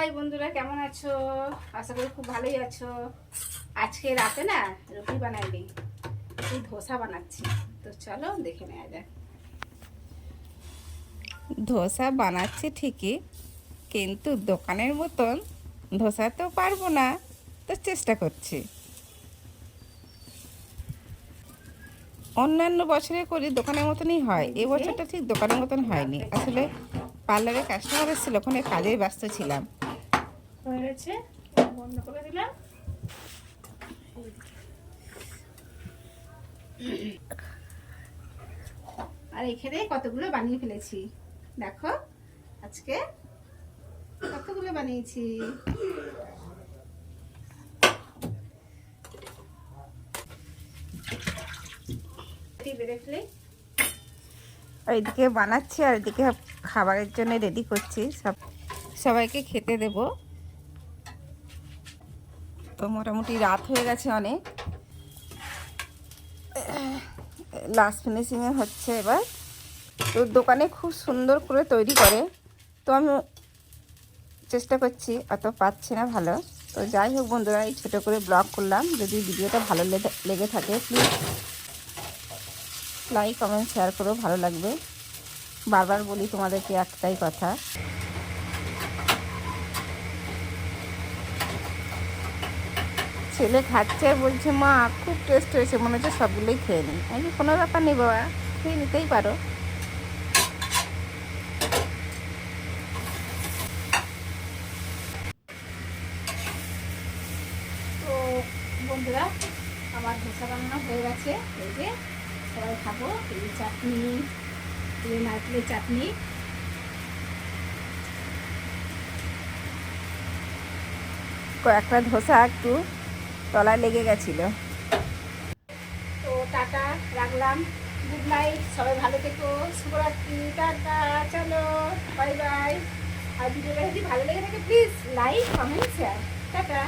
High বন্ধুরা, কেমন আছো? আশা করি খুব ভালোই আছো। আজকে রাতে না রুটি বানাইনি, তুই ধোসা বানাচ্ছি। তো চলো দেখে নেওয়া যাক। ধোসা বানাচ্ছি ঠিকই, কিন্তু দোকানের মতন ধোসা তো পারবো না, তো চেষ্টা করছি। অন্যান্য বছরে করি দোকানের মতনই হয়, এবছরটা ঠিক দোকানের মতন হয়নি। আসলে পার্লারে কাস্টমার এসেছিল, ওখানে কাজে ব্যস্ত ছিলাম। হয়ে গেছে, বন্ধ করে দিলাম। আর এখানে কতগুলো বানিয়ে ফেলেছি দেখো। আজকে কতগুলো বানিয়েছি। বেড়ে ফেলে এইদিকে বানাচ্ছি আর এদিকে খাবারের জন্য রেডি করছি, সবাইকে খেতে দেব। তো মোটামুটি রাত হয়ে গেছে অনেক, লাস্ট ফিনিশিংয়ে হচ্ছে এবার। তো দোকানে খুব সুন্দর করে তৈরি করে, তো আমি চেষ্টা করছি, অত পাচ্ছি না ভালো। তো যাই হোক বন্ধুরা, এই ছোটো করে ব্লগ করলাম। যদি ভিডিওটা ভালো লেগে থাকে প্লিজ লাইক কমেন্ট শেয়ার করো, ভালো লাগবে। বারবার বলি তোমাদেরকে একটাই কথা। ছেলে খাচ্ছে আর বলছে, মা খুব টেস্ট হয়েছে, মনে হচ্ছে সবগুলোই খেয়ে নিই। আমি কোনো ব্যাপার নেই বাবা, খেয়ে নিতেই পারো। তো বন্ধুরা, আমার ধোসা বানানো হয়ে গেছে। এই যে সবাই খাবো। এই চাটনি, এই নারকেলের চাটনি। কয়েকটা ধোসা একটু তলায় লেগে গেছিলো। তো টাটা, রাখলাম। গুড নাইট, সবাই ভালো থেকো। শুভরাত্রি, টাটা, চলো বাই বাই। আর ভিডিওটা যদি ভালো লেগে থাকে please like comment share. Tata.